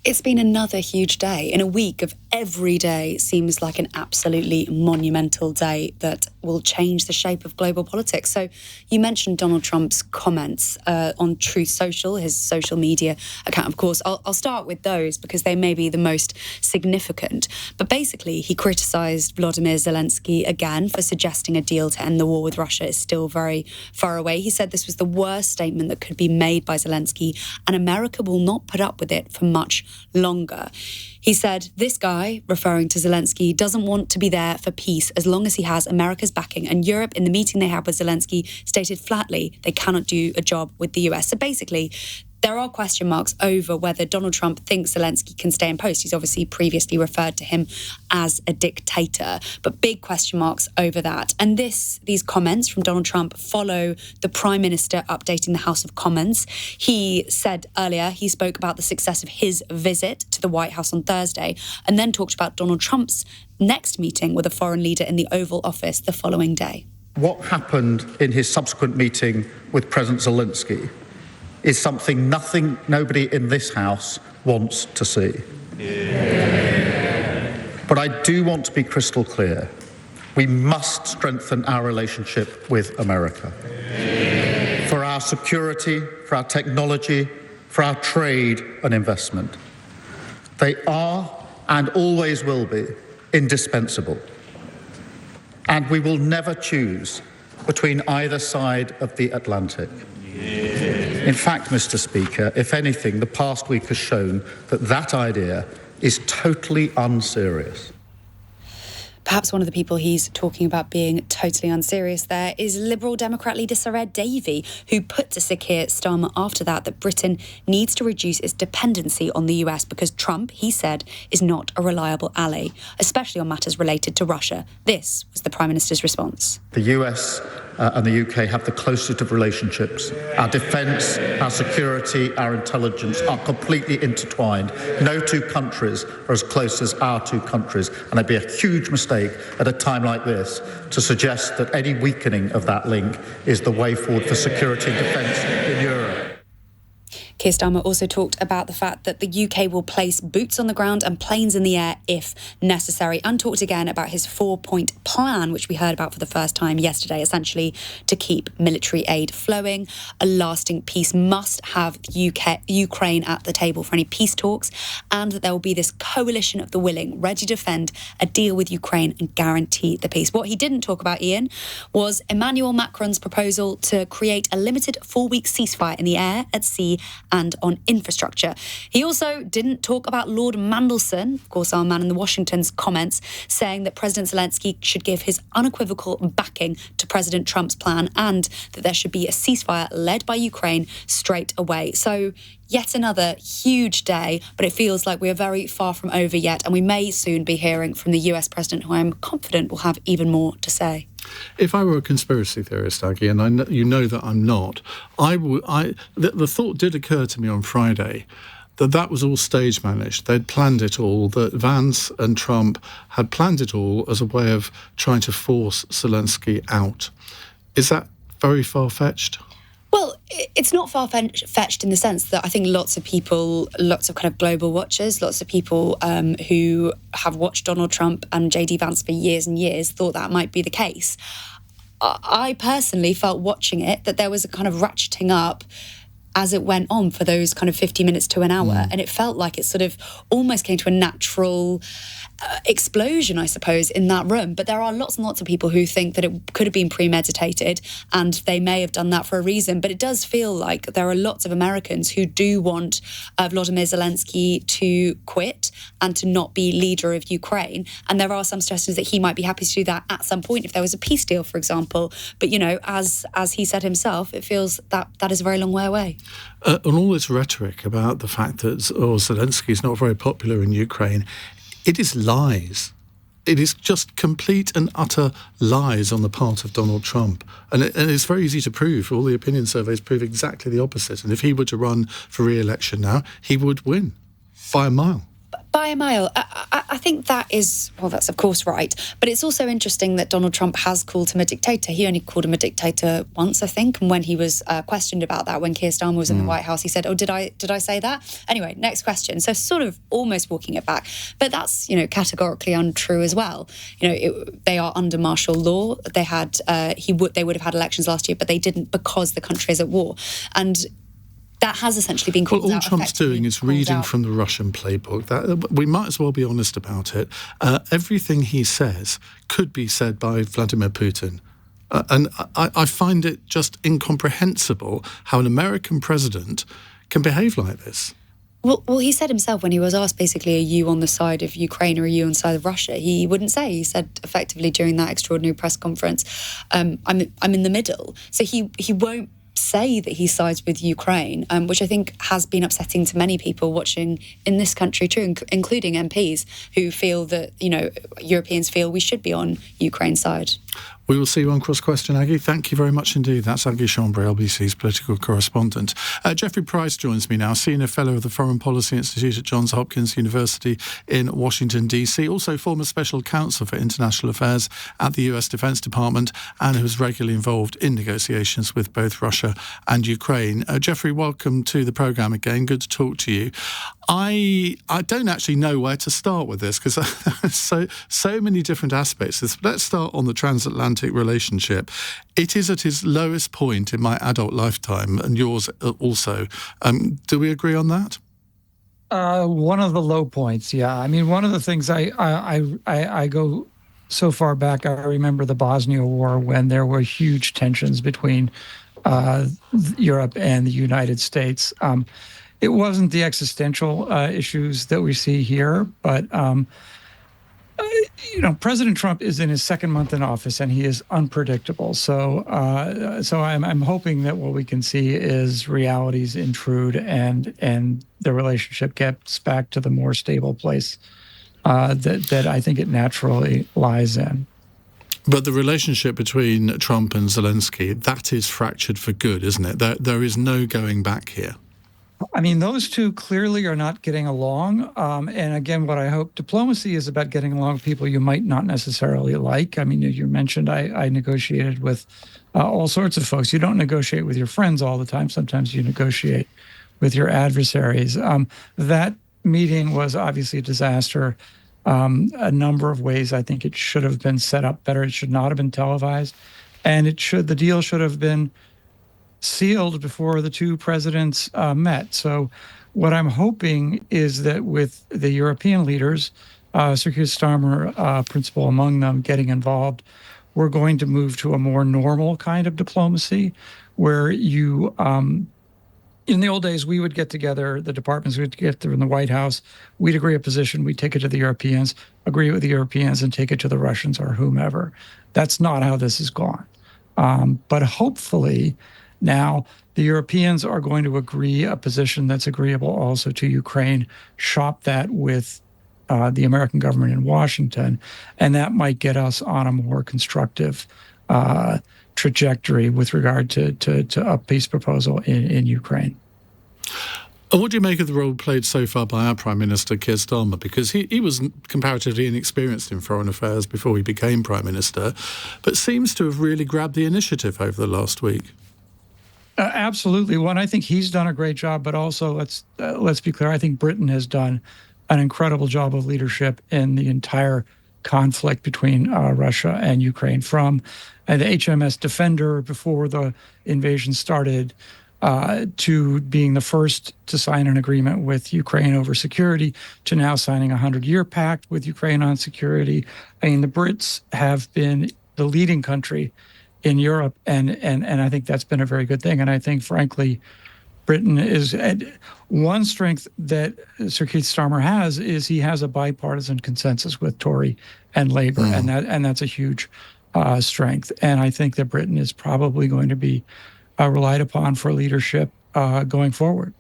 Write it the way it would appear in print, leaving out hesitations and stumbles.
It's been another huge day. In a week of every day seems like an absolutely monumental day that will change the shape of global politics. So you mentioned Donald Trump's comments on Truth Social, his social media account, of course. I'll start with those because they may be the most significant. But basically, he criticised Volodymyr Zelensky again for suggesting a deal to end the war with Russia is still very far away. He said this was the worst statement that could be made by Zelensky, and America will not put up with it for much longer. He said, this guy, referring to Zelensky, doesn't want to be there for peace as long as he has America's backing. And Europe, in the meeting they had with Zelensky, stated flatly they cannot do a job with the US. So basically, there are question marks over whether Donald Trump thinks Zelensky can stay in post. He's obviously previously referred to him as a dictator, but big question marks over that. And these comments from Donald Trump follow the Prime Minister updating the House of Commons. He said earlier he spoke about the success of his visit to the White House on Thursday and then talked about Donald Trump's next meeting with a foreign leader in the Oval Office the following day. What happened in his subsequent meeting with President Zelensky is something nobody in this House wants to see. Yeah. But I do want to be crystal clear. We must strengthen our relationship with America. Yeah. For our security, for our technology, for our trade and investment. They are and always will be indispensable. And we will never choose between either side of the Atlantic. Yeah. In fact, Mr. Speaker, if anything, the past week has shown that idea is totally unserious. Perhaps one of the people he's talking about being totally unserious there is Liberal Democrat leader Sir Ed Davey, who put to Sir Keir Starmer after that Britain needs to reduce its dependency on the US because Trump, he said, is not a reliable ally, especially on matters related to Russia. This was the Prime Minister's response. The US and the UK have the closest of relationships. Our defence, our security, our intelligence are completely intertwined. No two countries are as close as our two countries, and it'd be a huge mistake at a time like this to suggest that any weakening of that link is the way forward for security and defence in Europe. Keir Starmer also talked about the fact that the UK will place boots on the ground and planes in the air if necessary, and talked again about his 4-point plan, which we heard about for the first time yesterday, essentially to keep military aid flowing. A lasting peace must have Ukraine at the table for any peace talks, and that there will be this coalition of the willing, ready to defend a deal with Ukraine and guarantee the peace. What he didn't talk about, Iain, was Emmanuel Macron's proposal to create a limited 4-week ceasefire in the air, at sea and on infrastructure. He also didn't talk about Lord Mandelson, of course our man in the Washington's comments, saying that President Zelensky should give his unequivocal backing to President Trump's plan and that there should be a ceasefire led by Ukraine straight away. So yet another huge day, but it feels like we're very far from over yet, and we may soon be hearing from the US President, who I'm confident will have even more to say. If I were a conspiracy theorist, Aggie, and you know that I'm not, the thought did occur to me on Friday that was all stage managed. They'd planned it all, that Vance and Trump had planned it all as a way of trying to force Zelensky out. Is that very far-fetched? Well, it's not far-fetched in the sense that I think lots of people, lots of kind of global watchers, lots of people who have watched Donald Trump and JD Vance for years and years thought that might be the case. I personally felt watching it that there was a kind of ratcheting up as it went on for those kind of 50 minutes to an hour. And it felt like it sort of almost came to a natural explosion, I suppose, in that room. But there are lots and lots of people who think that it could have been premeditated, and they may have done that for a reason. But it does feel like there are lots of Americans who do want Volodymyr Zelensky to quit and to not be leader of Ukraine. And there are some suggestions that he might be happy to do that at some point if there was a peace deal, for example. But, you know, as he said himself, it feels that is a very long way away. And all this rhetoric about the fact that Zelensky is not very popular in Ukraine, it is lies. It is just complete and utter lies on the part of Donald Trump. And it's very easy to prove. All the opinion surveys prove exactly the opposite. And if he were to run for re-election now, he would win by a mile. By a mile. I think that is, well, that's of course right. But it's also interesting that Donald Trump has called him a dictator. He only called him a dictator once, I think. And when he was questioned about that, when Keir Starmer was in the White House, he said, oh, did I say that? Anyway, next question. So sort of almost walking it back. But that's, categorically untrue as well. They are under martial law. They had, they would have had elections last year, but they didn't because the country is at war. And that has essentially been called out. Well, all Trump's doing is reading from the Russian playbook. We might as well be honest about it. Everything he says could be said by Vladimir Putin. And I find it just incomprehensible how an American president can behave like this. Well, he said himself when he was asked, basically, are you on the side of Ukraine or are you on the side of Russia? He wouldn't say. He said effectively during that extraordinary press conference, I'm in the middle. So he won't say that he sides with Ukraine, which I think has been upsetting to many people watching in this country too, including MPs who feel that, Europeans feel we should be on Ukraine's side. We will see you on Cross Question, Aggie. Thank you very much indeed. That's Aggie Chambre, LBC's political correspondent. Jeffrey Pryce joins me now, Senior Fellow of the Foreign Policy Institute at Johns Hopkins University in Washington, D.C., also former Special Counsel for International Affairs at the US Defence Department, and who is regularly involved in negotiations with both Russia and Ukraine. Jeffrey, welcome to the programme again. Good to talk to you. I don't actually know where to start with this because there's so many different aspects. Let's start on the transatlantic relationship. It is at its lowest point in my adult lifetime, and yours also. Do we agree on that? One of the low points, yeah. I mean, one of the things I go so far back, I remember the Bosnia War when there were huge tensions between Europe and the United States. It wasn't the existential issues that we see here, but President Trump is in his second month in office, and he is unpredictable. So I'm hoping that what we can see is realities intrude, and the relationship gets back to the more stable place that I think it naturally lies in. But the relationship between Trump and Zelensky, that is fractured for good, isn't it? There is no going back here. I mean, those two clearly are not getting along. And again, what I hope, diplomacy is about getting along with people you might not necessarily like. I mean, you mentioned I negotiated with all sorts of folks. You don't negotiate with your friends all the time. Sometimes you negotiate with your adversaries. That meeting was obviously a disaster. A number of ways. I think it should have been set up better. It should not have been televised. And the deal should have been sealed before the two presidents met. So what I'm hoping is that with the European leaders, Sir Keir Starmer, principal among them, getting involved, we're going to move to a more normal kind of diplomacy where you, in the old days, we would get together, the departments would get together in the White House, we'd agree a position, we'd take it to the Europeans, agree with the Europeans, and take it to the Russians or whomever. That's not how this has gone. But hopefully, now, the Europeans are going to agree a position that's agreeable also to Ukraine, shop that with the American government in Washington, and that might get us on a more constructive trajectory with regard to a peace proposal in Ukraine. And what do you make of the role played so far by our Prime Minister, Keir Starmer? Because he was comparatively inexperienced in foreign affairs before he became Prime Minister, but seems to have really grabbed the initiative over the last week. Absolutely. One, I think he's done a great job, but also let's be clear. I think Britain has done an incredible job of leadership in the entire conflict between Russia and Ukraine, from the HMS Defender before the invasion started to being the first to sign an agreement with Ukraine over security, to now signing a 100-year pact with Ukraine on security. I mean, the Brits have been the leading country in Europe, and I think that's been a very good thing. And I think, frankly, Britain is one strength that Sir Keir Starmer has is he has a bipartisan consensus with Tory and Labour, and that's a huge strength. And I think that Britain is probably going to be relied upon for leadership going forward.